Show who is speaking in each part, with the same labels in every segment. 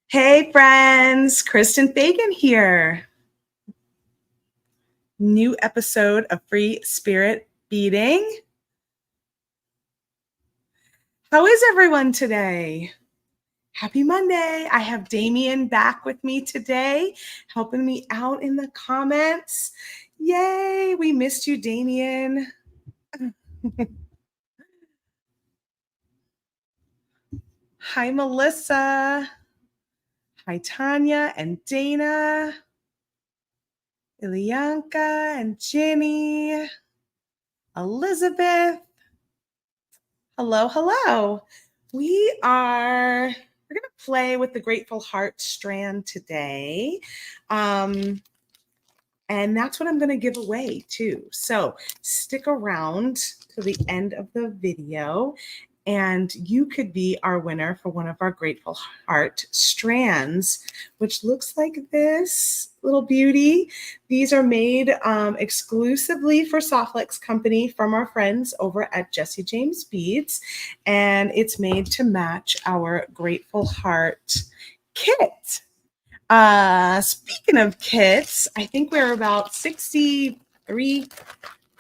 Speaker 1: Hey friends, Kristen Fagan here. New episode of Free Spirit Beading. How is everyone today? Happy Monday. I have Damien back with me today, helping me out in the comments. Yay, we missed you, Damien. Hi, Melissa. Hi, Tanya and Dana. Ilyanka and Jenny. Elizabeth. Hello. We're going to play with the Grateful Heart Strand today. And that's what I'm going to give away too. So stick around to the end of the video and you could be our winner for one of our Grateful Heart strands, which looks like this little beauty. These are made exclusively for Softlex Company from our friends over at Jesse James Beads, and it's made to match our Grateful Heart kit. Speaking of kits, I think we're about 63.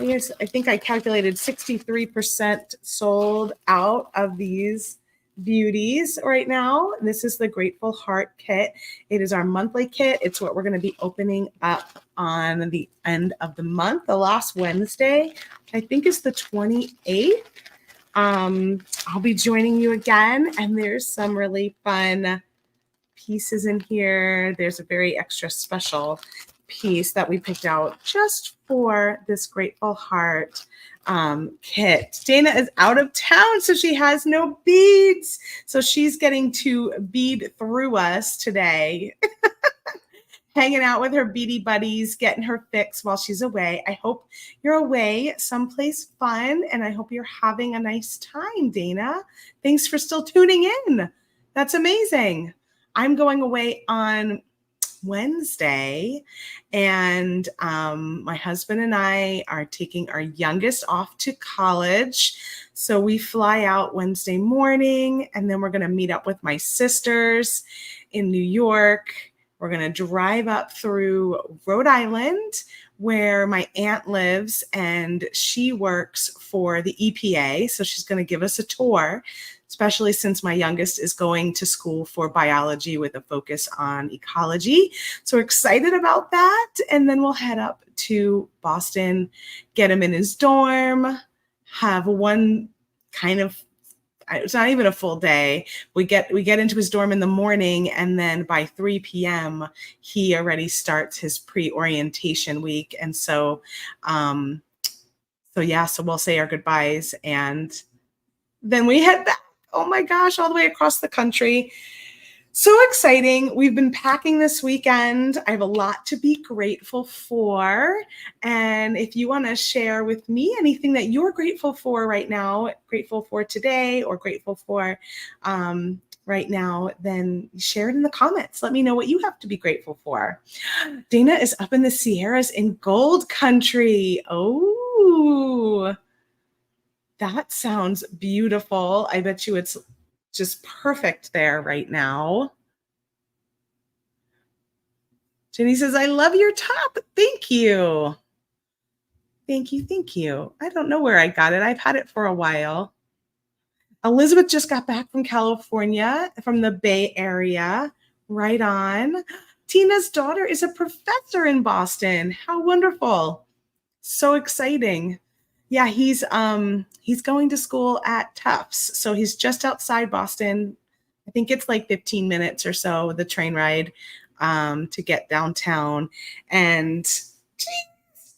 Speaker 1: I think I calculated 63% sold out of these beauties right now. This is the Grateful Heart kit. It is our monthly kit. It's what we're going to be opening up on the end of the month, the last Wednesday. I think is the 28th. I'll be joining you again, and there's some really fun pieces in here. There's a very extra special piece that we picked out just for this Grateful Heart kit. Dana is out of town, so she has no beads. So she's getting to bead through us today. Hanging out with her beady buddies, getting her fix while she's away. I hope you're away someplace fun, and I hope you're having a nice time, Dana. Thanks for still tuning in. That's amazing. I'm going away on Wednesday, and my husband and I are taking our youngest off to college. So we fly out Wednesday morning, and then we're going to meet up with my sisters in New York. We're going to drive up through Rhode Island, where my aunt lives, and she works for the EPA. So she's going to give us a tour, especially since my youngest is going to school for biology with a focus on ecology. So we're excited about that. And then we'll head up to Boston, get him in his dorm, have one kind of, it's not even a full day. We get into his dorm in the morning, and then by 3 p.m. he already starts his pre-orientation week. And so we'll say our goodbyes, and then we head back. Oh my gosh, all the way across the country. So exciting. We've been packing this weekend. I have a lot to be grateful for. And if you want to share with me anything that you're grateful for right now, grateful for today, or grateful for right now, then share it in the comments. Let me know what you have to be grateful for. Dana is up in the Sierras in Gold Country. Oh, that sounds beautiful. I bet you it's just perfect there right now. Jenny says, I love your top. Thank you. Thank you. I don't know where I got it. I've had it for a while. Elizabeth just got back from California, from the Bay Area. Right on. Tina's daughter is a professor in Boston. How wonderful. So exciting. Yeah, he's going to school at Tufts. So he's just outside Boston. I think it's like 15 minutes or so, the train ride to get downtown. And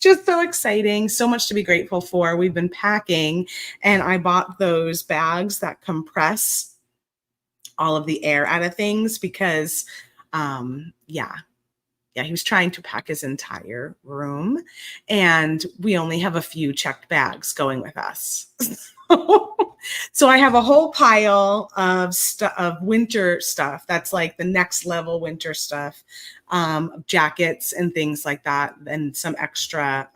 Speaker 1: just so exciting. So much to be grateful for. We've been packing, and I bought those bags that compress all of the air out of things because, he was trying to pack his entire room, and we only have a few checked bags going with us. So I have a whole pile of winter stuff. That's like the next level winter stuff, jackets and things like that, and some extra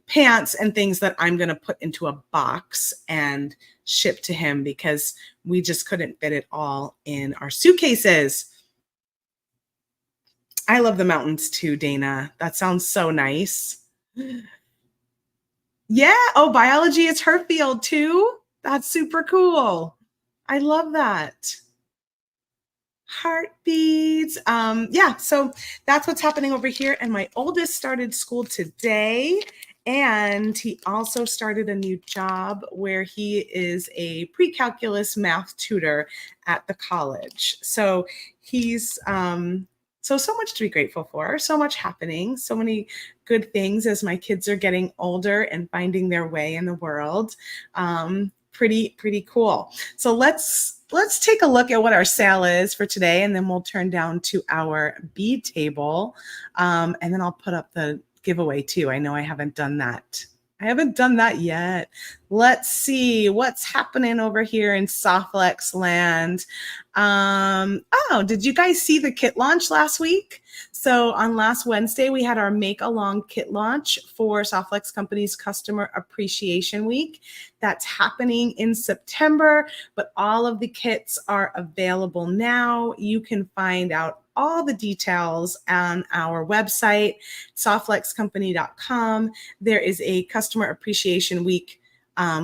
Speaker 1: pants and things that I'm going to put into a box and ship to him because we just couldn't fit it all in our suitcases. I love the mountains too, Dana. That sounds so nice. Yeah. Oh, biology is her field too. That's super cool. I love that. Heartbeats. Yeah, so that's what's happening over here. And my oldest started school today. And he also started a new job where he is a pre-calculus math tutor at the college. So he's so much to be grateful for, so much happening, so many good things as my kids are getting older and finding their way in the world. Pretty cool. So let's take a look at what our sale is for today, and then we'll turn down to our bead table, and then I'll put up the giveaway too. I know I haven't done that. I haven't done that yet. Let's see what's happening over here in Softflex land. Oh, did you guys see the kit launch last week? So on last Wednesday, we had our Make Along kit launch for Softflex Company's Customer Appreciation Week. That's happening in September, but all of the kits are available now. You can find out all the details on our website, softflexcompany.com. There is a Customer Appreciation Week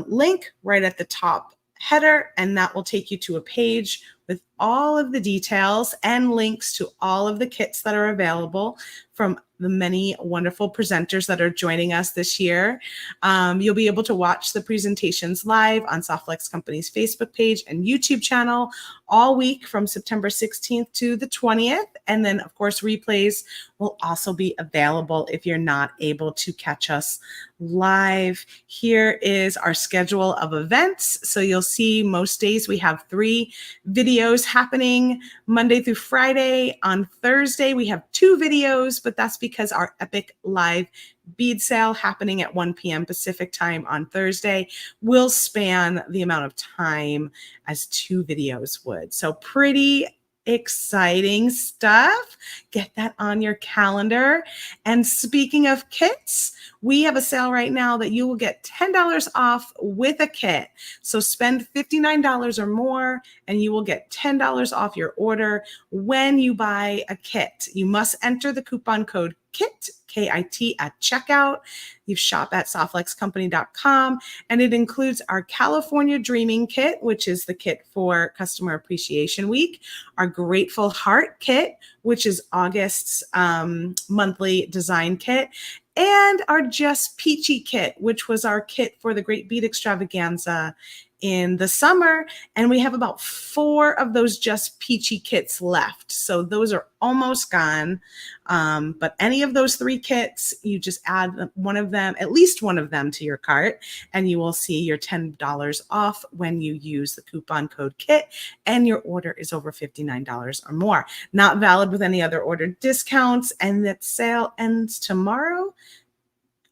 Speaker 1: link right at the top header, and that will take you to a page with all of the details and links to all of the kits that are available from the many wonderful presenters that are joining us this year. You'll be able to watch the presentations live on Softflex Company's Facebook page and YouTube channel all week from September 16th to the 20th. And then, of course, replays will also be available if you're not able to catch us live. Here is our schedule of events. So you'll see most days we have 3 videos happening Monday through Friday. On Thursday, we have 2 videos, but that's because our epic live bead sale happening at 1 p.m. Pacific time on Thursday will span the amount of time as 2 videos would. So pretty exciting stuff. Get that on your calendar. And speaking of kits, we have a sale right now that you will get $10 off with a kit. So spend $59 or more and you will get $10 off your order when you buy a kit. You must enter the coupon code KIT, K-I-T, at checkout. You shop at softflexcompany.com, and it includes our California Dreaming Kit, which is the kit for Customer Appreciation Week, our Grateful Heart Kit, which is August's monthly design kit, and our Just Peachy Kit, which was our kit for the Great Bead Extravaganza in the summer. And we have about 4 of those Just Peachy kits left. So those are almost gone. But any of those 3 kits, you just add one of them, at least one of them, to your cart, and you will see your $10 off when you use the coupon code KIT and your order is over $59 or more. Not valid with any other order discounts. And that sale ends tomorrow,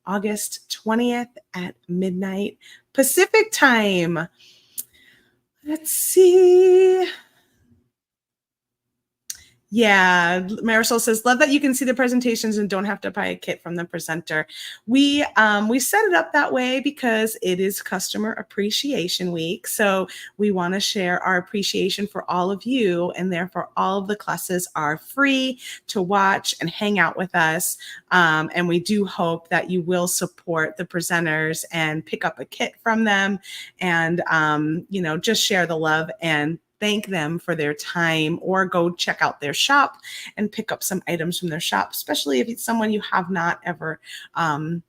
Speaker 1: August 20th at midnight Pacific time. Let's see. Yeah, Marisol says, love that you can see the presentations and don't have to buy a kit from the presenter. We set it up that way because it is Customer Appreciation Week. So we want to share our appreciation for all of you, and therefore all of the classes are free to watch and hang out with us. And we do hope that you will support the presenters and pick up a kit from them and, just share the love and thank them for their time, or go check out their shop and pick up some items from their shop, especially if it's someone you have not ever hung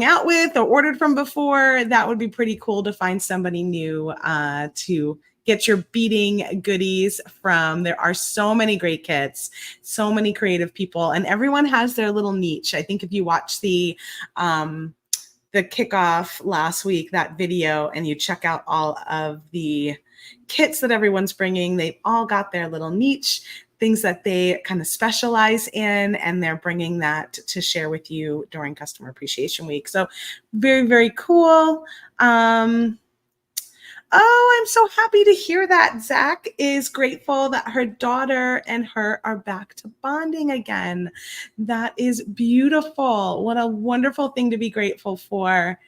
Speaker 1: out with or ordered from before. That would be pretty cool to find somebody new to get your beading goodies from. There are so many great kits, so many creative people, and everyone has their little niche. I think if you watch the kickoff last week, that video, and you check out all of the kits that everyone's bringing, they've all got their little niche, things that they kind of specialize in, and they're bringing that to share with you during Customer Appreciation Week. So very, very cool. Oh, I'm so happy to hear that. Zach is grateful that her daughter and her are back to bonding again. That is beautiful. What a wonderful thing to be grateful for.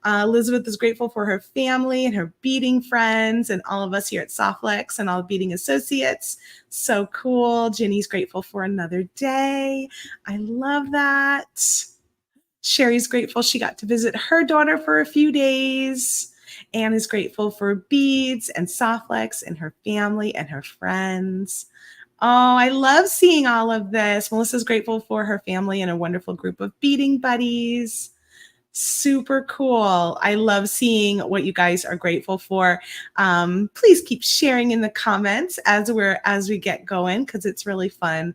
Speaker 1: Elizabeth is grateful for her family and her beading friends and all of us here at Softlex and all the beading associates. So cool. Ginny's grateful for another day. I love that. Sherry's grateful she got to visit her daughter for a few days. Anne is grateful for beads and Softlex and her family and her friends. Oh, I love seeing all of this. Melissa's grateful for her family and a wonderful group of beading buddies. Super cool. I love seeing what you guys are grateful for. Please keep sharing in the comments as we get going, because it's really fun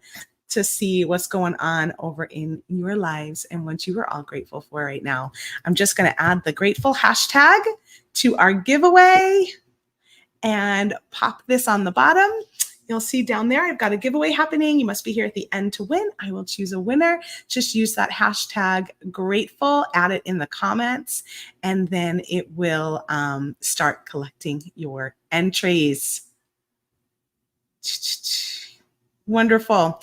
Speaker 1: to see what's going on over in your lives and what you are all grateful for right now. I'm just going to add the grateful hashtag to our giveaway and pop this on the bottom. You'll see down there, I've got a giveaway happening. You must be here at the end to win. I will choose a winner. Just use that hashtag grateful, add it in the comments, and then it will start collecting your entries. Wonderful.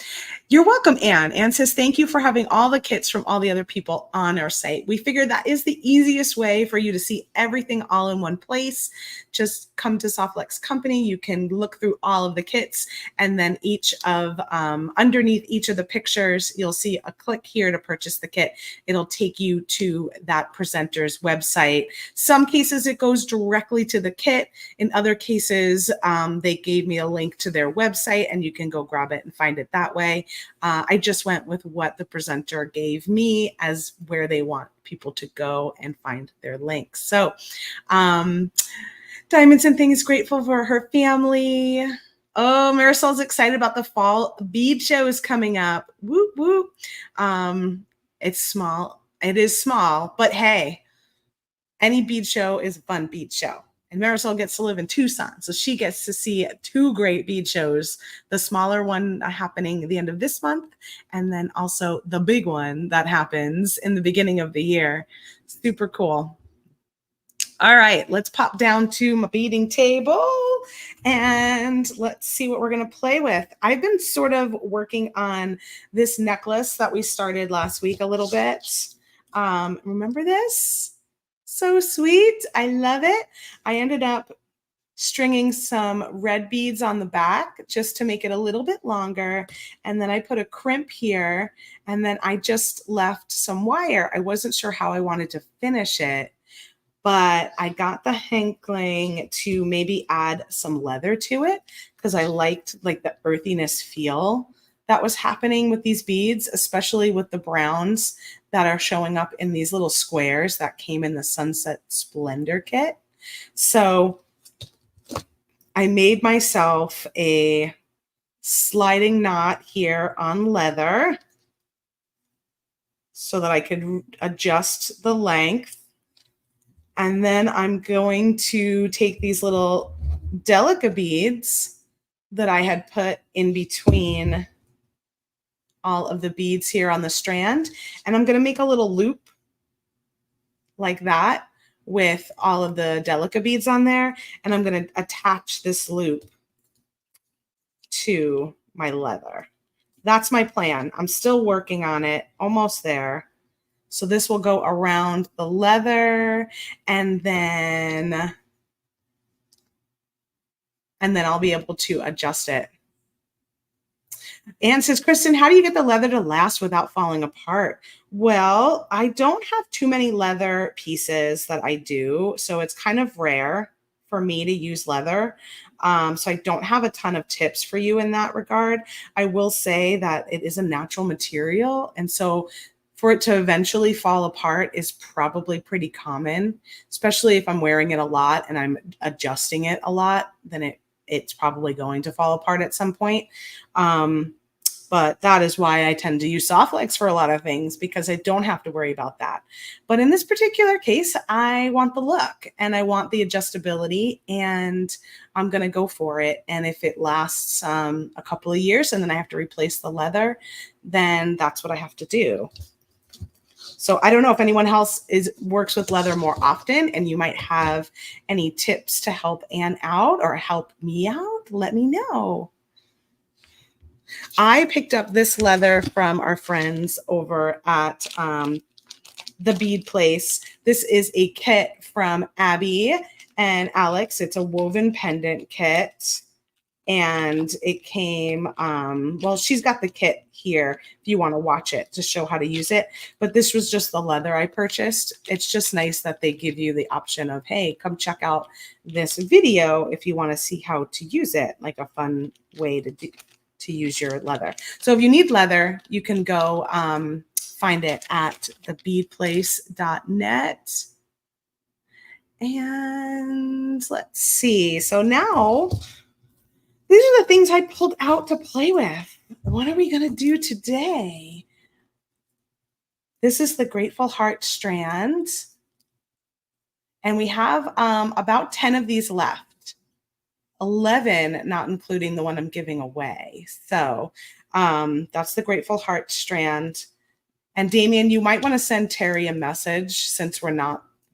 Speaker 1: You're welcome, Anne. Anne says, thank you for having all the kits from all the other people on our site. We figured that is the easiest way for you to see everything all in one place. Just come to Softlex Company. You can look through all of the kits, and then underneath each of the pictures, you'll see a click here to purchase the kit. It'll take you to that presenter's website. Some cases it goes directly to the kit. In other cases, they gave me a link to their website and you can go grab it and find it that way. I just went with what the presenter gave me as where they want people to go and find their links. So Diamonds and Things grateful for her family. Oh, Marisol's excited about the fall bead show is coming up. Whoop, whoop. It's small. It is small, but hey, any bead show is a fun bead show. And Marisol gets to live in Tucson, so she gets to see 2 great bead shows. The smaller one happening at the end of this month, and then also the big one that happens in the beginning of the year. Super cool. All right, let's pop down to my beading table and let's see what we're going to play with. I've been sort of working on this necklace that we started last week a little bit. Remember this? So sweet. I love it. I ended up stringing some red beads on the back just to make it a little bit longer. And then I put a crimp here, and then I just left some wire. I wasn't sure how I wanted to finish it, but I got the hankling to maybe add some leather to it because I liked like the earthiness feel that was happening with these beads, especially with the browns that are showing up in these little squares that came in the Sunset Splendor kit. So I made myself a sliding knot here on leather so that I could adjust the length. And then I'm going to take these little Delica beads that I had put in between all of the beads here on the strand, and I'm going to make a little loop like that with all of the Delica beads on there, and I'm going to attach this loop to my leather. That's my plan. I'm still working on it, almost there. So this will go around the leather, and then I'll be able to adjust it. Anne says, Kristen, how do you get the leather to last without falling apart? Well, I don't have too many leather pieces that I do, so it's kind of rare for me to use leather. So I don't have a ton of tips for you in that regard. I will say that it is a natural material, and so for it to eventually fall apart is probably pretty common, especially if I'm wearing it a lot and I'm adjusting it a lot, then it's probably going to fall apart at some point. But that is why I tend to use Softlex for a lot of things, because I don't have to worry about that. But in this particular case, I want the look and I want the adjustability, and I'm going to go for it. And if it lasts a couple of years and then I have to replace the leather, then that's what I have to do. So I don't know if anyone else works with leather more often and you might have any tips to help Anne out or help me out. Let me know. I picked up this leather from our friends over at the Bead place. This is a kit from Abby and Alex. It's a woven pendant kit. And it came, well, she's got the kit here if you want to watch it to show how to use it. But this was just the leather I purchased. It's just nice that they give you the option of, hey, come check out this video if you want to see how to use it, like a fun way to use your leather. So if you need leather, you can go find it at thebeadplace.net. And let's see. So now these are the things I pulled out to play with. What are we going to do today? This is the Grateful Heart Strand. And we have about 10 of these left. 11, not including the one I'm giving away. So that's the Grateful Heart Strand. And Damien, you might want to send Terry a message since we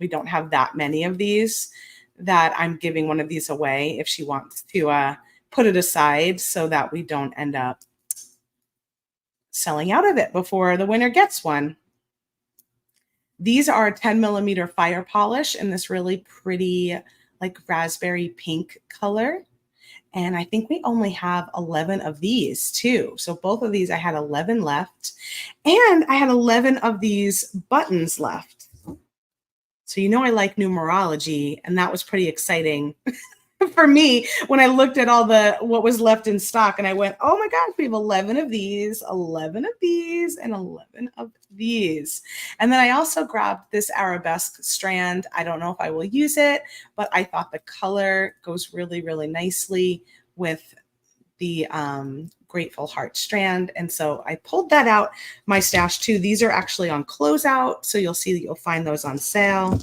Speaker 1: don't have that many of these, that I'm giving one of these away if she wants to put it aside so that we don't end up selling out of it before the winner gets one. These are 10 millimeter fire polish in this really pretty, like raspberry pink color. And I think we only have 11 of these too. So both of these, I had 11 left. And I had 11 of these buttons left. So you know I like numerology, and that was pretty exciting for me when I looked at what was left in stock, and I went, oh my gosh, we have 11 of these, 11 of these, and 11 of these. And then I also grabbed this arabesque strand. I don't know if I will use it, but I thought the color goes really, really nicely with the Grateful Heart strand. And so I pulled that out my stash too. These are actually on closeout, so you'll see that you'll find those on sale.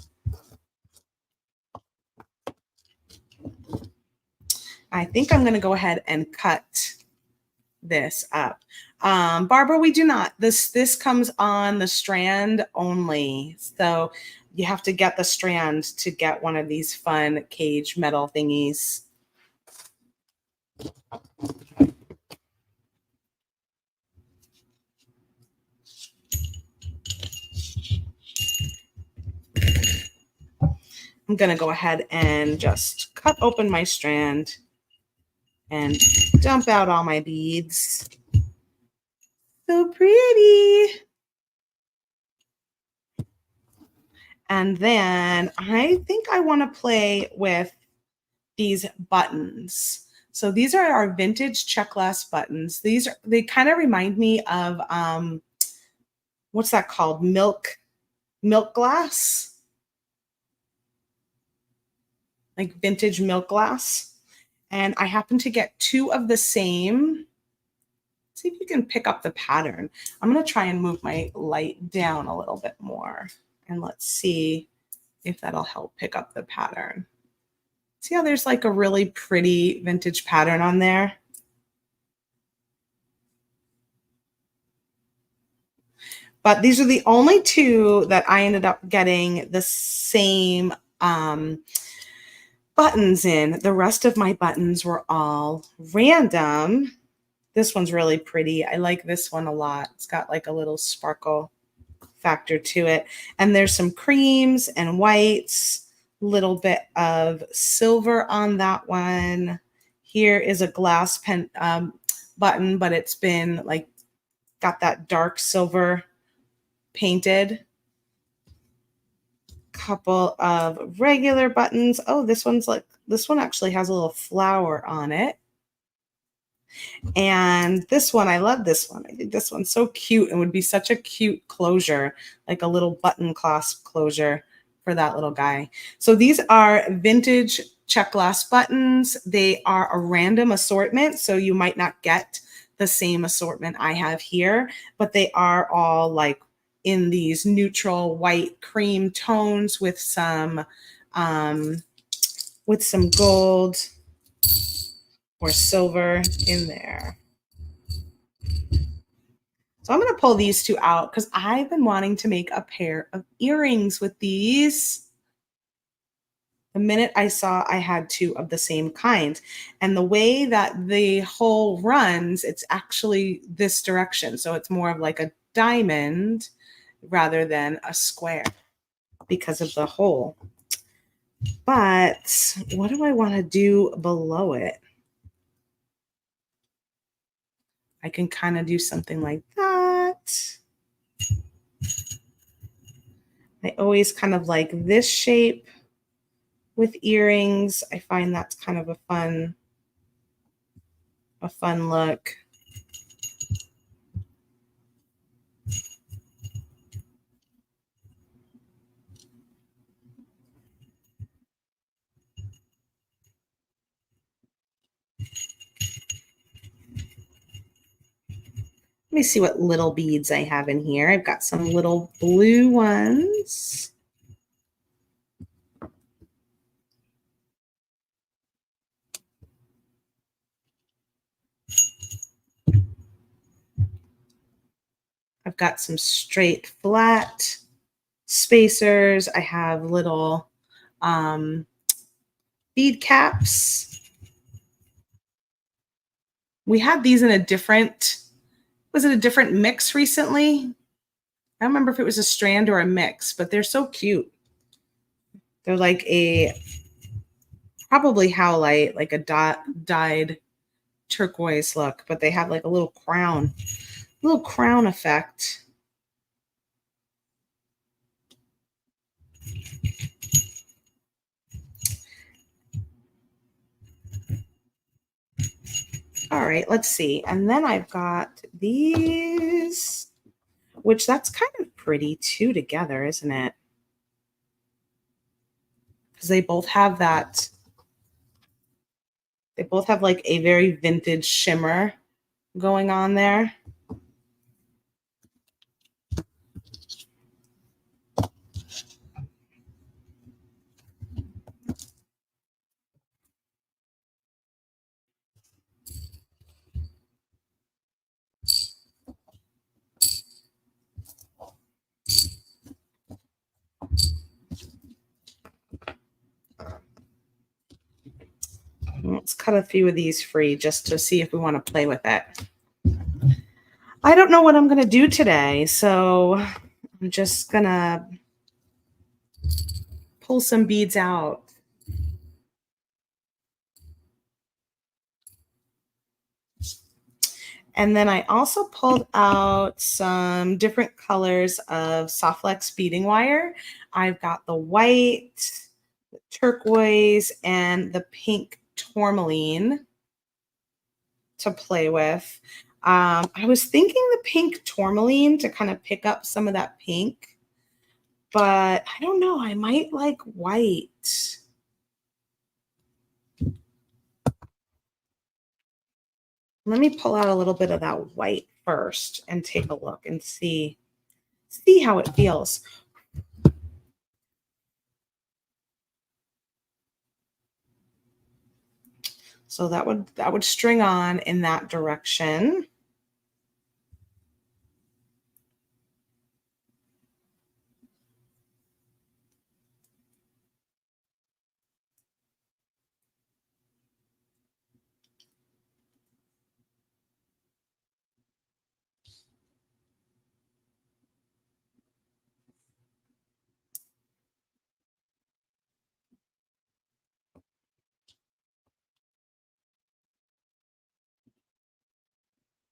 Speaker 1: I think I'm going to go ahead and cut this up. Barbara, we do not. This comes on the strand only. So you have to get the strand to get one of these fun cage metal thingies. I'm going to go ahead and just cut open my strand and dump out all my beads. So pretty. And then I think I want to play with these buttons. So these are our vintage check glass buttons. They kind of remind me of what's that called? Milk glass. Like vintage milk glass. And I happen to get 2 of the same. See if you can pick up the pattern. I'm going to try and move my light down a little bit more. And let's see if that'll help pick up the pattern. See how there's like a really pretty vintage pattern on there? But these are the only 2 that I ended up getting the same buttons in. The rest of my buttons were all random. This one's really pretty. I like this one a lot. It's got like a little sparkle factor to it. And there's some creams and whites, little bit of silver on that one. Here is a glass pen button, but it's been like got that dark silver painted. Couple of regular buttons. Oh, this one actually has a little flower on it. And this one, I love this one. I think this one's so cute and would be such a cute closure, like a little button clasp closure for that little guy. So these are vintage check glass buttons. They are a random assortment, so you might not get the same assortment I have here, but they are all like in these neutral white cream tones with some gold or silver in there. So I'm going to pull these two out because I've been wanting to make a pair of earrings with these. The minute I saw I had two of the same kind. And the way that the hole runs, it's actually this direction. So it's more of like a diamond rather than a square because of the hole. But what do I want to do below it? I can kind of do something like that. I always kind of like this shape with earrings. I find that's kind of a fun look. Let me see what little beads I have in here. I've got some little blue ones. I've got some straight flat spacers. I have little bead caps. We had these in a different, was it a different mix recently? I don't remember if it was a strand or a mix, but they're so cute. They're like a, probably howlite, like a dyed turquoise look, but they have like a little crown effect. All right, let's see. And then I've got these, which that's kind of pretty too together, isn't it? Because they both have that, they both have like a very vintage shimmer going on there. Let's cut a few of these free just to see if we want to play with it. I don't know what I'm going to do today, so I'm just going to pull some beads out. And then I also pulled out some different colors of soft flex beading wire. I've got the white, the turquoise, and the pink tourmaline to play with. I was thinking the pink tourmaline to kind of pick up some of that pink, but I don't know. I might like white. Let me pull out a little bit of that white first and take a look and see how it feels. So that would string on in that direction.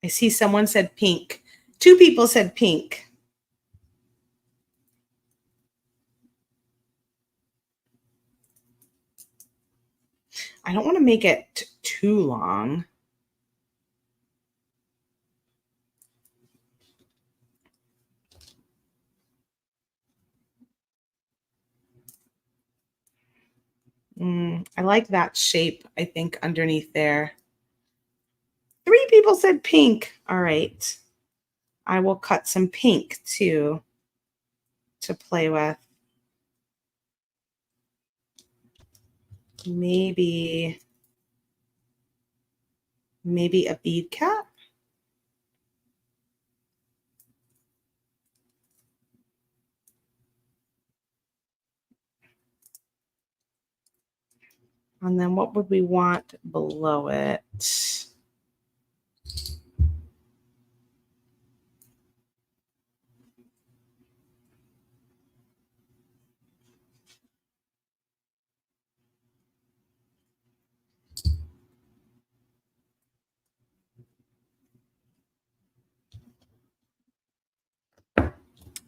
Speaker 1: I see someone said pink. 2 people said pink. I don't want to make it too long. I like that shape, I think, underneath there. 3 people said pink. All right. I will cut some pink too to play with. Maybe a bead cap. And then what would we want below it?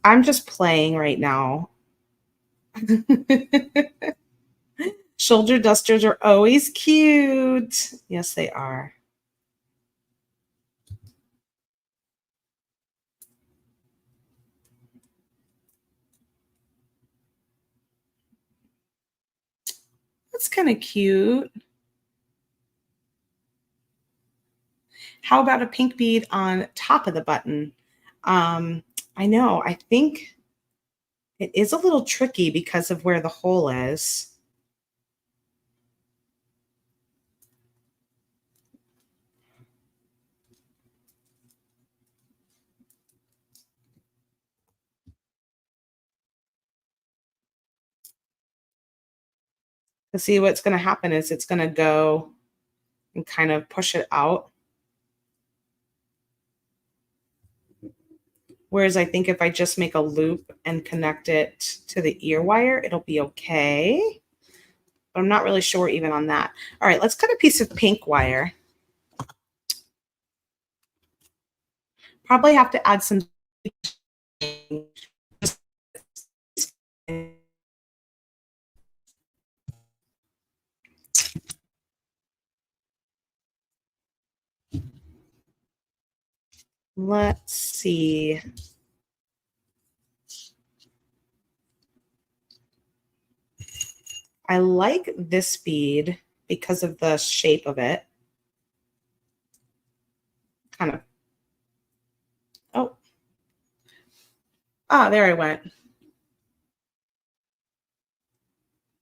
Speaker 1: I'm just playing right now. Shoulder dusters are always cute. Yes, they are. That's kind of cute. How about a pink bead on top of the button? I know, I think it is a little tricky because of where the hole is. To see what's going to happen is it's going to go and kind of push it out. Whereas I think if I just make a loop and connect it to the ear wire, it'll be okay. But I'm not really sure even on that. All right, let's cut a piece of pink wire. Probably have to add some. Let's see. I like this bead because of the shape of it. Kind of. Oh. Ah, there I went.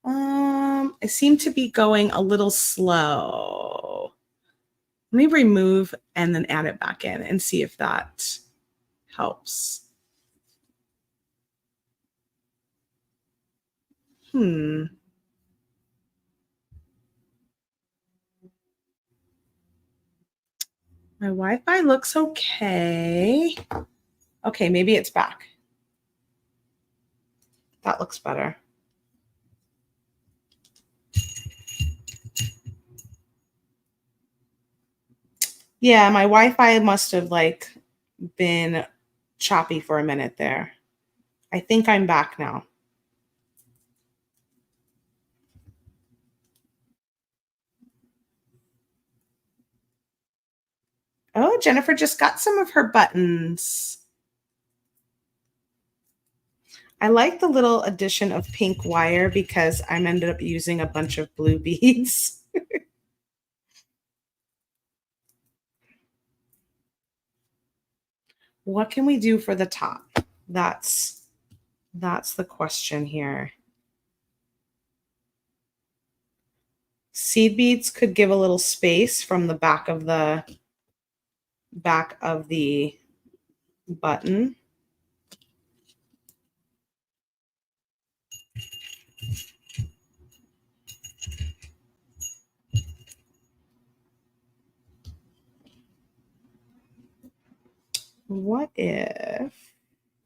Speaker 1: I seem to be going a little slow. Let me remove and then add it back in and see if that helps. My Wi-Fi looks okay. Okay, maybe it's back. That looks better. Yeah, my Wi-Fi must have like been choppy for a minute there. I think I'm back now. Oh, Jennifer just got some of her buttons. I like the little addition of pink wire because I ended up using a bunch of blue beads. What can we do for the top? That's the question here. Seed beads could give a little space from the back of the button. What if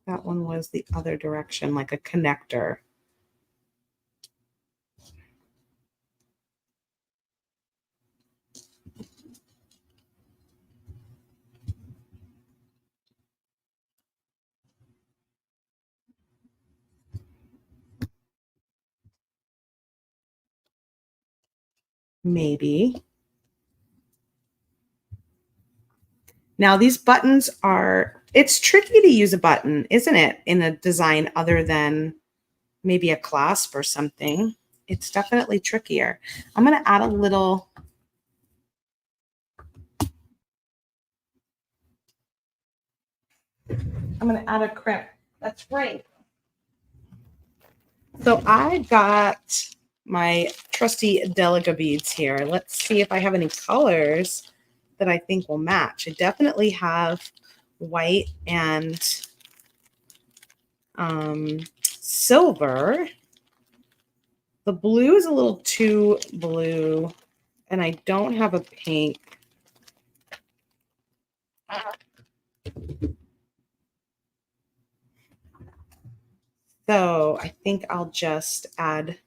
Speaker 1: that one was the other direction, like a connector? Maybe. Now these buttons are, it's tricky to use a button, isn't it? In a design other than maybe a clasp or something. It's definitely trickier. I'm going to add a little. I'm going to add a crimp. That's right. So I got my trusty Delica beads here. Let's see if I have any colors that I think will match. I definitely have white and silver. The blue is a little too blue, and I don't have a pink. So I think I'll just add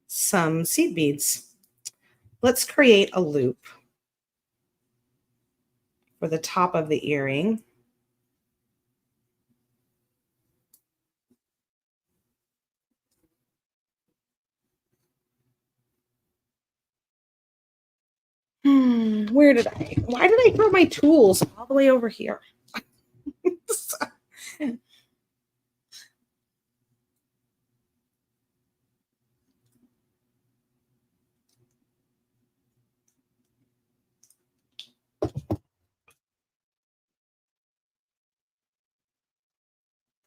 Speaker 1: some seed beads. Let's create a loop for the top of the earring. Why did I throw my tools all the way over here?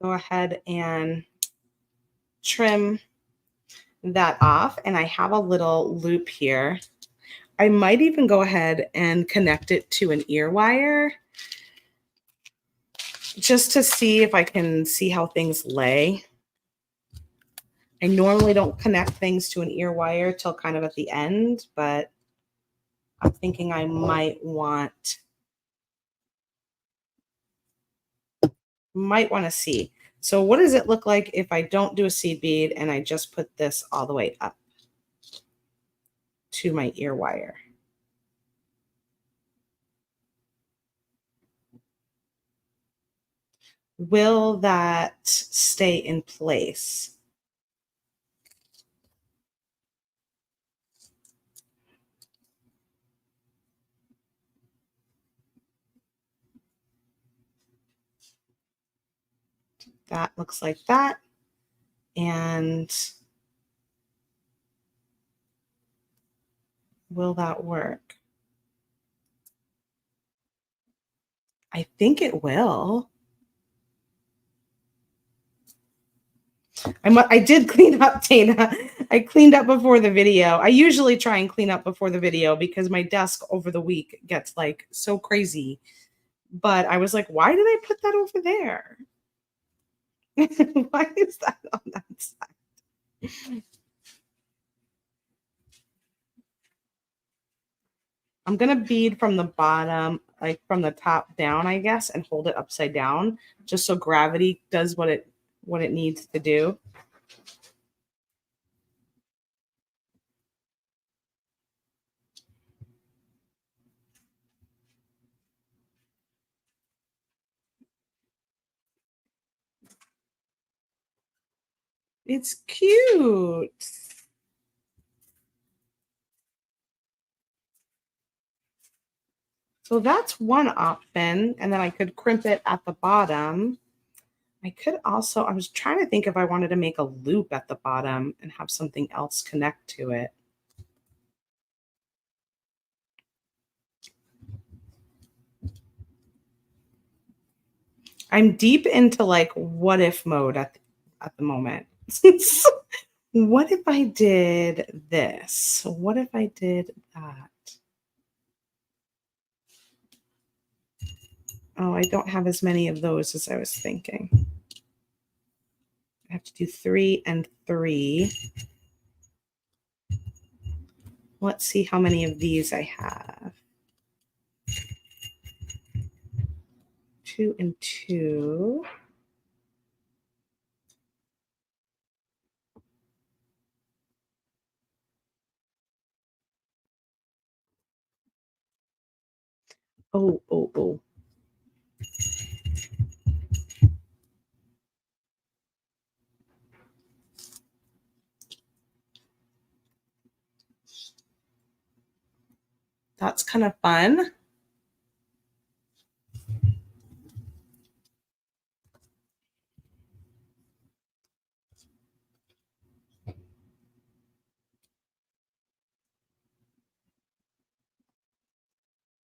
Speaker 1: Go ahead and trim that off, and I have a little loop here. I might even go ahead and connect it to an ear wire just to see if I can see how things lay. I normally don't connect things to an ear wire till kind of at the end, but I'm thinking I might want to see. So what does it look like if I don't do a seed bead and I just put this all the way up to my ear wire? Will that stay in place? That looks like that. And will that work? I think it will. I did clean up, Dana. I cleaned up before the video. I usually try and clean up before the video because my desk over the week gets like so crazy. But I was like, why did I put that over there? Why is that on that side? I'm going to bead from the bottom, like from the top down, I guess, and hold it upside down just so gravity does what it needs to do. It's cute. So that's one option. And then I could crimp it at the bottom. I could also, I was trying to think if I wanted to make a loop at the bottom and have something else connect to it. I'm deep into like what if mode at the moment. What if I did this? What if I did that? Oh, I don't have as many of those as I was thinking. I have to do 3 and 3. Let's see how many of these I have. 2 and 2. Oh. That's kind of fun.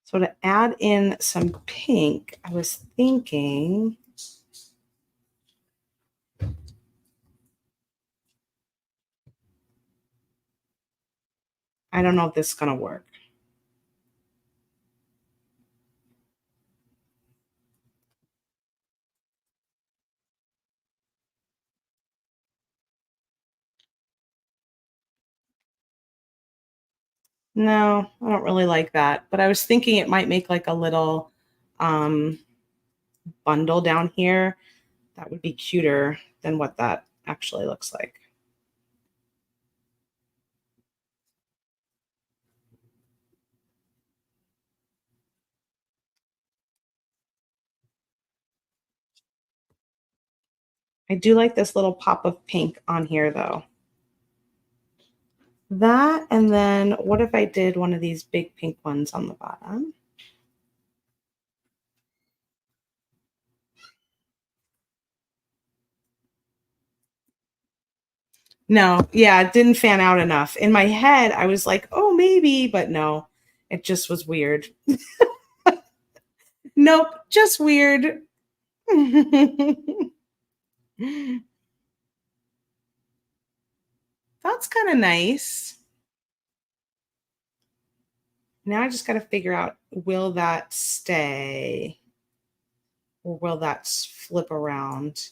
Speaker 1: So to add in some pink, I was thinking I don't know if this is going to work. No, I don't really like that. But I was thinking it might make like a little um, bundle down here. That would be cuter than what that actually looks like. I do like this little pop of pink on here though. That, and then what if I did one of these big pink ones on the bottom? No, yeah, it didn't fan out enough. In my head, I was like, oh, maybe, but no, it just was weird. Nope, just weird. That's kind of nice. Now I just got to figure out, will that stay or will that flip around?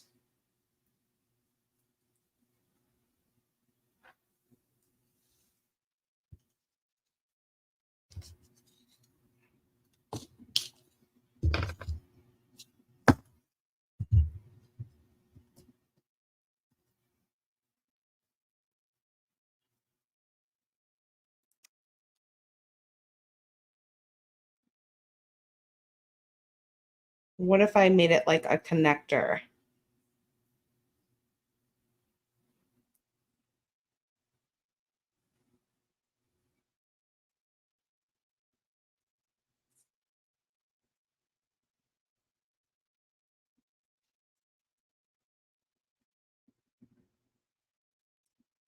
Speaker 1: What if I made it like a connector?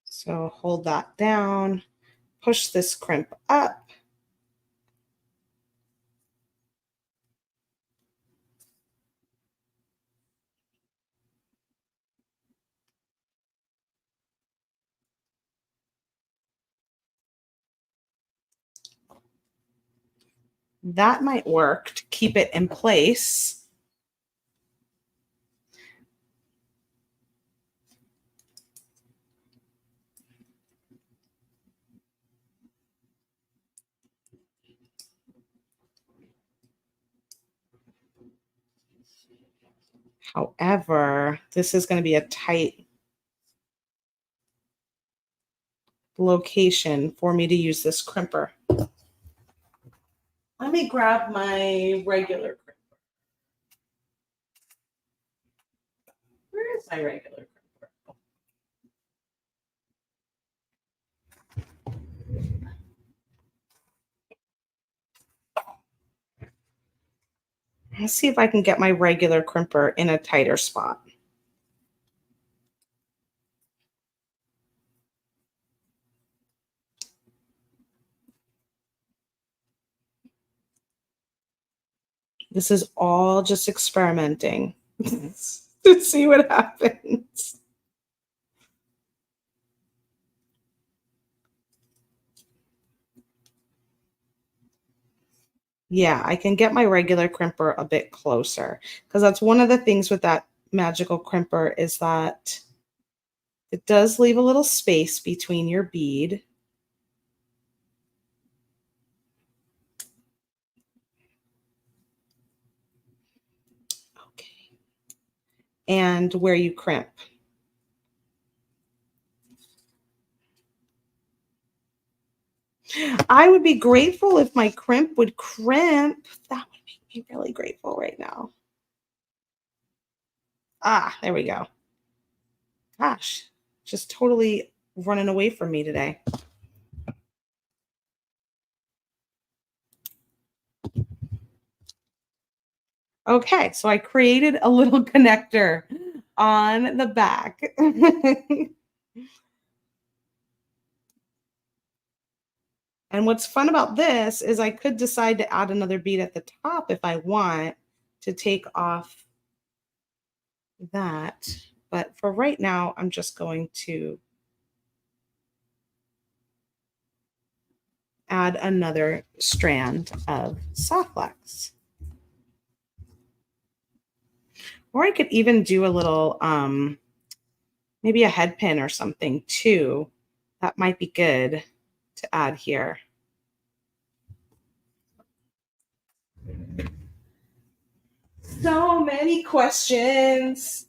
Speaker 1: So hold that down, push this crimp up. That might work to keep it in place. However, this is going to be a tight location for me to use this crimper. Let me grab my regular crimper. Where is my regular crimper? Let's see if I can get my regular crimper in a tighter spot. This is all just experimenting to see what happens. Yeah, I can get my regular crimper a bit closer because that's one of the things with that magical crimper is that it does leave a little space between your bead. Okay. And where you crimp. I would be grateful if my crimp would crimp. That would make me really grateful right now. Ah, there we go. Gosh, just totally running away from me today. Okay, so I created a little connector on the back. And what's fun about this is I could decide to add another bead at the top if I want to take off that. But for right now, I'm just going to add another strand of soft wax. Or I could even do a little, maybe a head pin or something too. That might be good to add here. So many questions.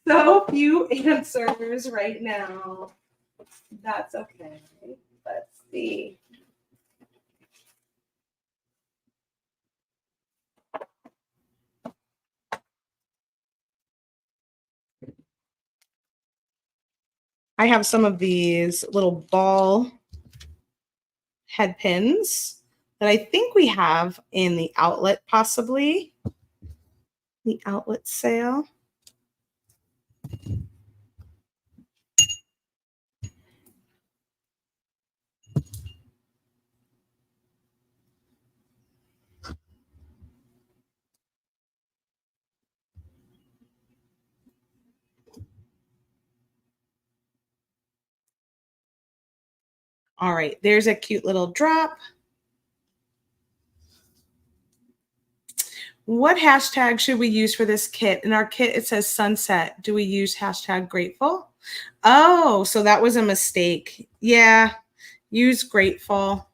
Speaker 1: So few answers right now. That's okay. Let's see. I have some of these little ball head pins that I think we have in the outlet, possibly. The outlet sale. All right, there's a cute little drop. What hashtag should we use for this kit? In our kit, it says sunset. Do we use hashtag grateful? Oh, so that was a mistake. Yeah, use grateful.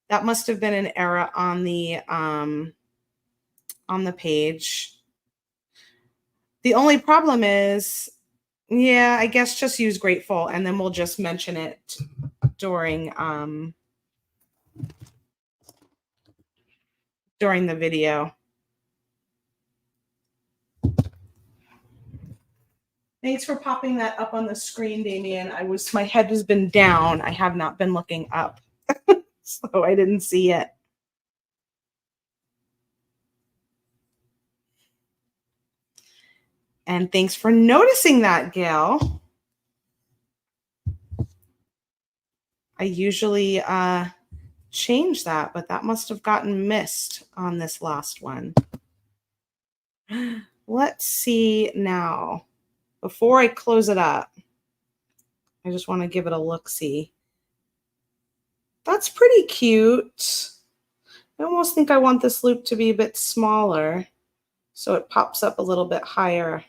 Speaker 1: That must have been an error on the page. The only problem is, yeah, I guess just use grateful and then we'll just mention it during the video. Thanks for popping that up on the screen, Damien. My head has been down. I have not been looking up. So I didn't see it. And thanks for noticing that, Gail. I usually change that, but that must have gotten missed on this last one. Let's see now. Before I close it up, I just want to give it a look-see. That's pretty cute. I almost think I want this loop to be a bit smaller so it pops up a little bit higher.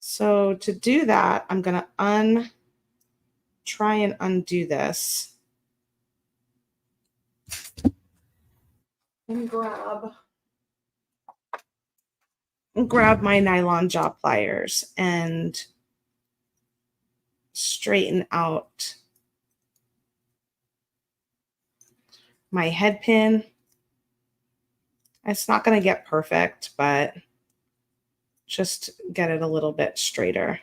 Speaker 1: So to do that, I'm going to try and undo this and grab my nylon jaw pliers and straighten out my head pin. It's not going to get perfect, but just get it a little bit straighter.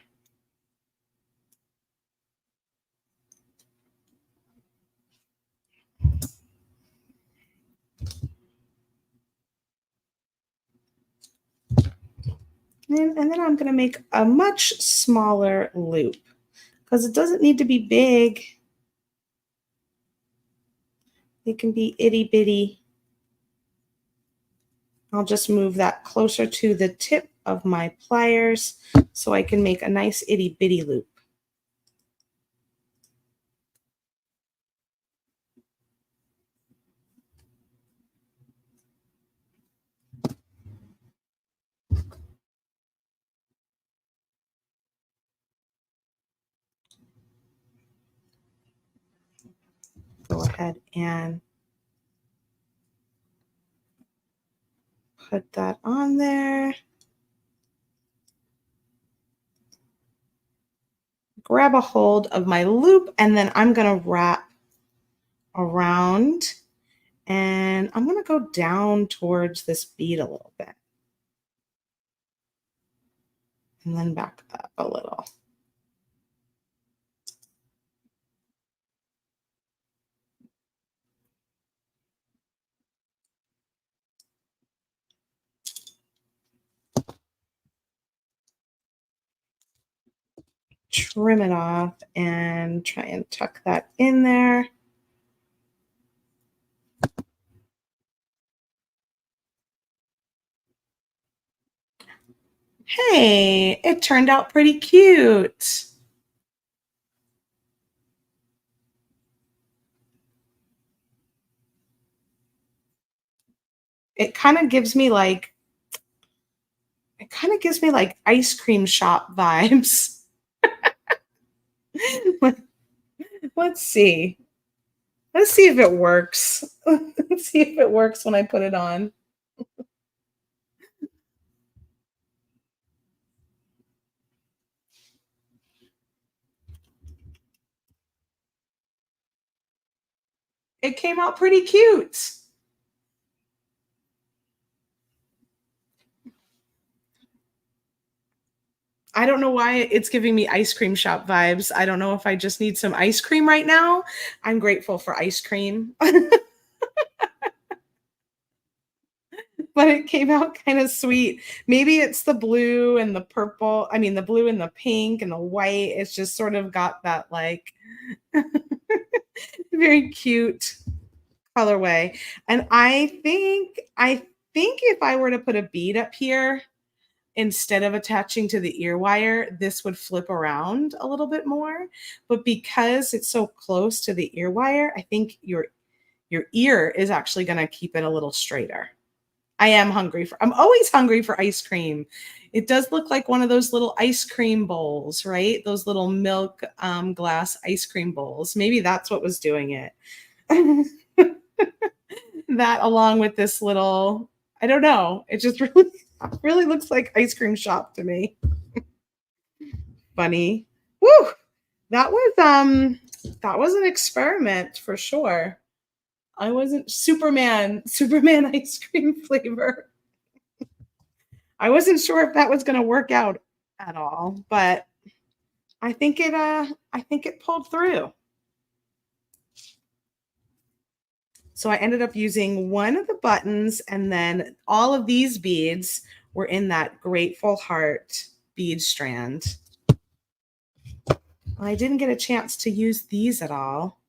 Speaker 1: And then I'm going to make a much smaller loop because it doesn't need to be big. It can be itty bitty. I'll just move that closer to the tip of my pliers so I can make a nice itty bitty loop. Go ahead and put that on there. Grab a hold of my loop, and then I'm going to wrap around, and I'm going to go down towards this bead a little bit. And then back up a little. Trim it off and try and tuck that in there. Hey, it turned out pretty cute. It kind of gives me like kind of gives me like ice cream shop vibes. Let's see. Let's see if it works. Let's see if it works when I put it on. It came out pretty cute. I don't know why it's giving me ice cream shop vibes. I don't know if I just need some ice cream right now. I'm grateful for ice cream. But it came out kind of sweet. Maybe it's the blue and the purple. I mean, the blue and the pink and the white. It's just sort of got that like very cute colorway. And I think if I were to put a bead up here instead of attaching to the ear wire, this would flip around a little bit more. But because it's so close to the ear wire, I think your ear is actually going to keep it a little straighter. I'm always hungry for ice cream. It does look like one of those little ice cream bowls, right? Those little milk glass ice cream bowls. Maybe that's what was doing it. That along with this little, I don't know. It just really looks like ice cream shop to me. Funny. Woo! That was an experiment for sure. I wasn't Superman ice cream flavor. I wasn't sure if that was going to work out at all, but I think it pulled through. So I ended up using one of the buttons, and then all of these beads were in that Grateful Heart bead strand. I didn't get a chance to use these at all.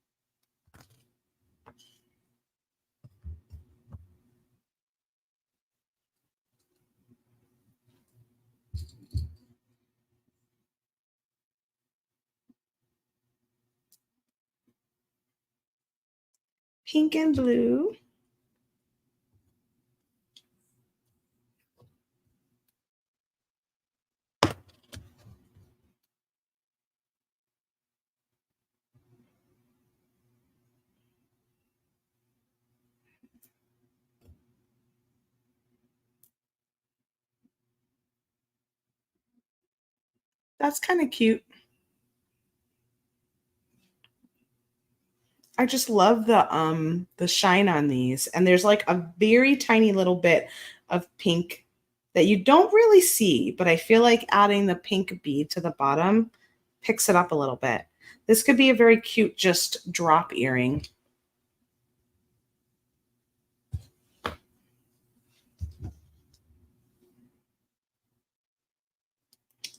Speaker 1: Pink and blue. That's kind of cute. I just love the shine on these. And there's like a very tiny little bit of pink that you don't really see, but I feel like adding the pink bead to the bottom picks it up a little bit. This could be a very cute just drop earring.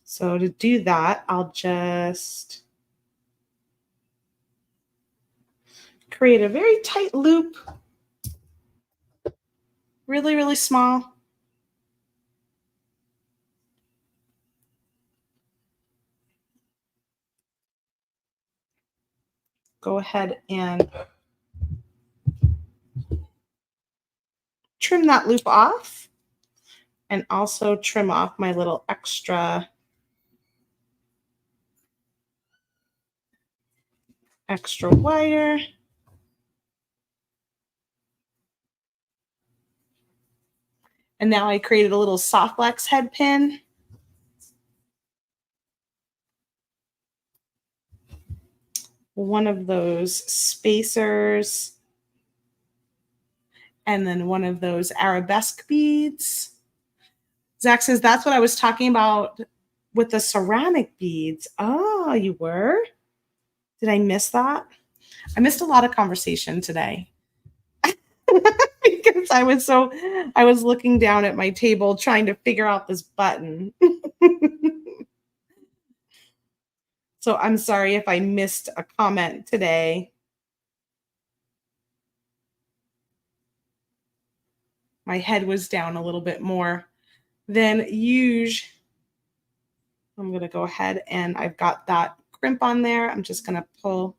Speaker 1: So to do that, I'll just create a very tight loop, really, really small. Go ahead and trim that loop off, and also trim off my little extra wire. And now I created a little soft flex head pin. One of those spacers, and then one of those arabesque beads. Zach says, that's what I was talking about with the ceramic beads. Oh, you were? Did I miss that? I missed a lot of conversation today. Because I was looking down at my table trying to figure out this button. So I'm sorry if I missed a comment today. My head was down a little bit more than usual. I'm going to go ahead, and I've got that crimp on there. I'm just going to pull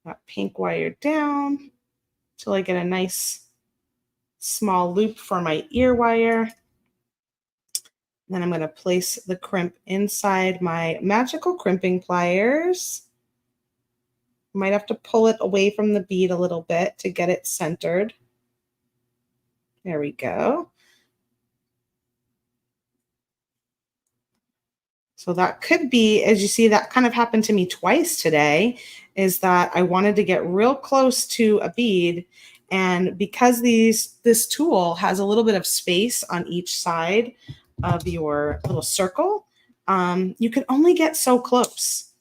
Speaker 1: that pink wire down till I get a nice small loop for my ear wire. Then I'm going to place the crimp inside my magical crimping pliers. Might have to pull it away from the bead a little bit to get it centered. There we go. So that could be, as you see, that kind of happened to me twice today, is that I wanted to get real close to a bead. And because this tool has a little bit of space on each side of your little circle, you can only get so close.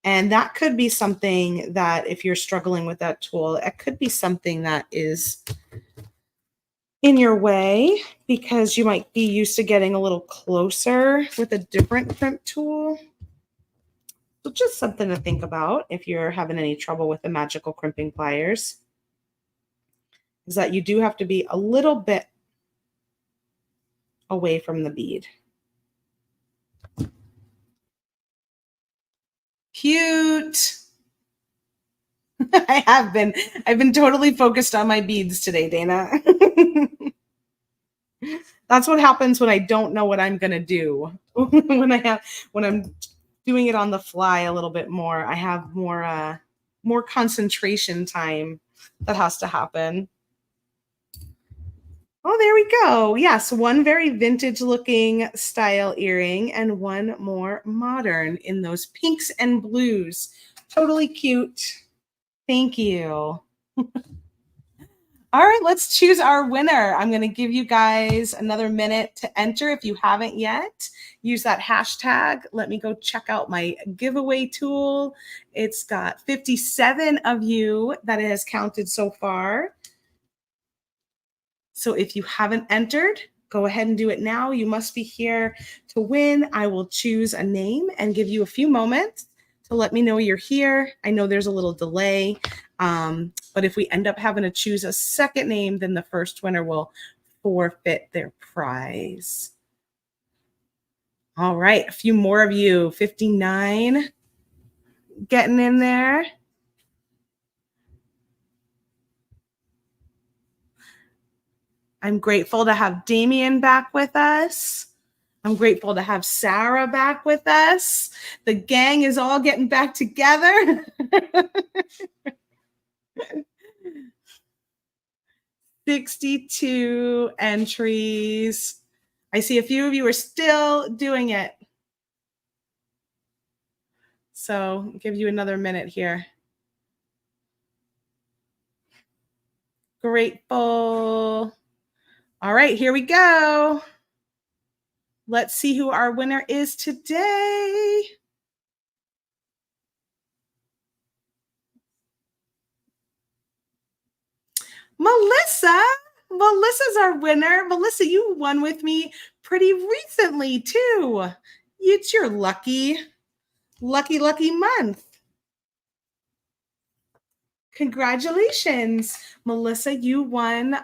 Speaker 1: And that could be something that if you're struggling with that tool, it could be something that is in your way because you might be used to getting a little closer with a different crimp tool. So just something to think about if you're having any trouble with the magical crimping pliers, is that you do have to be a little bit away from the bead. Cute. I've been totally focused on my beads today, Dana. That's what happens when I don't know what I'm gonna do. when I'm doing it on the fly a little bit more, I have more concentration time that has to happen. Oh, there we go. Yes, one very vintage looking style earring and one more modern in those pinks and blues. Totally cute. Thank you. All right, let's choose our winner. I'm going to give you guys another minute to enter if you haven't yet. Use that hashtag. Let me go check out my giveaway tool. It's got 57 of you that it has counted so far. So if you haven't entered, go ahead and do it now. You must be here to win. I will choose a name and give you a few moments to let me know you're here. I know there's a little delay, but if we end up having to choose a second name, then the first winner will forfeit their prize. All right, a few more of you, 59 getting in there. I'm grateful to have Damien back with us. I'm grateful to have Sarah back with us. The gang is all getting back together. 62 entries. I see a few of you are still doing it. So I'll give you another minute here. Grateful. All right, here we go. Let's see who our winner is today. Melissa. Melissa's our winner. Melissa, you won with me pretty recently too. It's your lucky month. Congratulations, Melissa. You won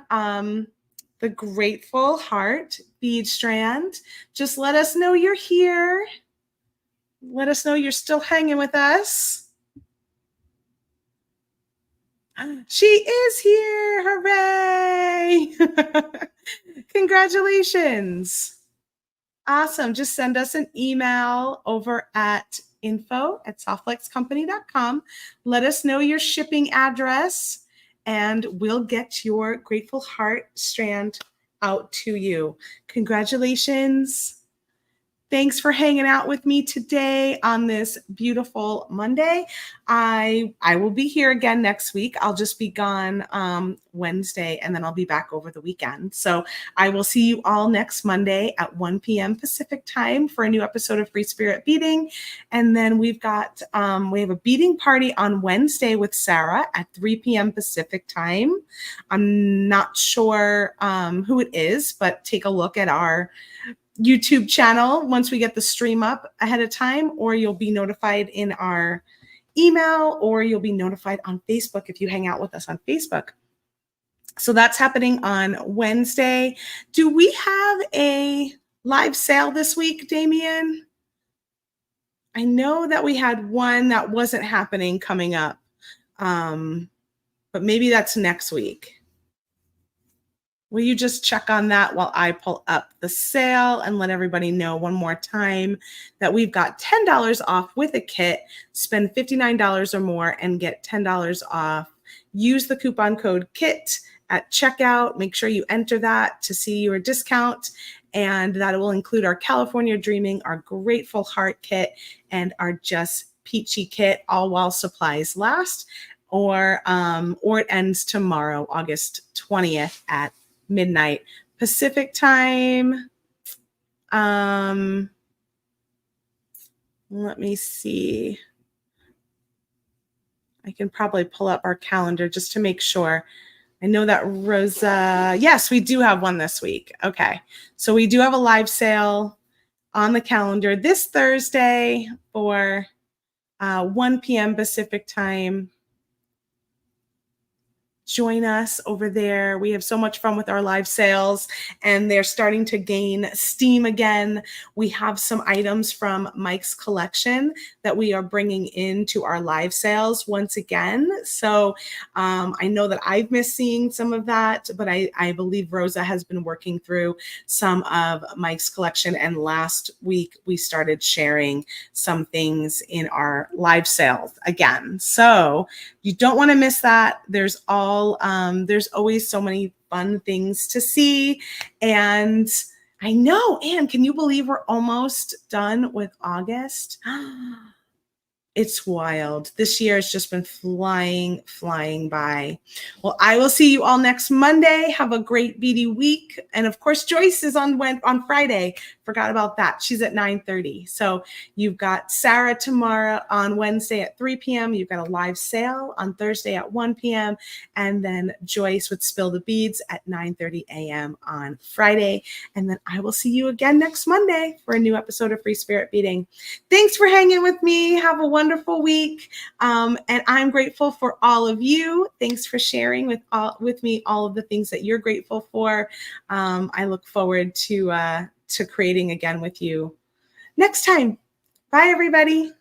Speaker 1: the Grateful Heart bead strand. Just let us know you're here. Let us know you're still hanging with us. She is here. Hooray. Congratulations. Awesome. Just send us an email over at info@softflexcompany.com. Let us know your shipping address and we'll get your Grateful Heart strand out to you. Congratulations. Thanks for hanging out with me today on this beautiful Monday. I will be here again next week. I'll just be gone Wednesday and then I'll be back over the weekend. So I will see you all next Monday at 1 p.m. Pacific time for a new episode of Free Spirit Beading. And then we have a beading party on Wednesday with Sarah at 3 p.m. Pacific time. I'm not sure who it is, but take a look at our YouTube channel once we get the stream up ahead of time, or you'll be notified in our email, or you'll be notified on Facebook if you hang out with us on Facebook. So that's happening on Wednesday. Do we have a live sale this week, Damien? I know that we had one that wasn't happening coming up, but maybe that's next week. Will you just check on that while I pull up the sale and let everybody know one more time that we've got $10 off with a kit. Spend $59 or more and get $10 off. Use the coupon code KIT at checkout. Make sure you enter that to see your discount. And that will include our California Dreaming, our Grateful Heart kit, and our Just Peachy kit, all while supplies last. Or it ends tomorrow, August 20th at midnight Pacific time. Let me see. I can probably pull up our calendar just to make sure. I know that Rosa, yes, we do have one this week. Okay. So we do have a live sale on the calendar this Thursday for 1 p.m. Pacific time. Join us over there. We have so much fun with our live sales, and they're starting to gain steam again. We have some items from Mike's collection that we are bringing into our live sales once again. So I know that I've missed seeing some of that, but I believe Rosa has been working through some of Mike's collection. And last week we started sharing some things in our live sales again. So you don't want to miss that. There's always so many fun things to see. And I know, Anne, can you believe we're almost done with August? It's wild. This year has just been flying by. Well, I will see you all next Monday. Have a great Beady week. And of course, Joyce is on Friday. Forgot about that. She's at 9:30. So you've got Sarah tomorrow on Wednesday at 3 p.m. You've got a live sale on Thursday at 1 p.m. And then Joyce with Spill the Beads at 9:30 a.m. on Friday. And then I will see you again next Monday for a new episode of Free Spirit Beading. Thanks for hanging with me. Have a wonderful week. And I'm grateful for all of you. Thanks for sharing with me all of the things that you're grateful for. I look forward to creating again with you next time. Bye, everybody.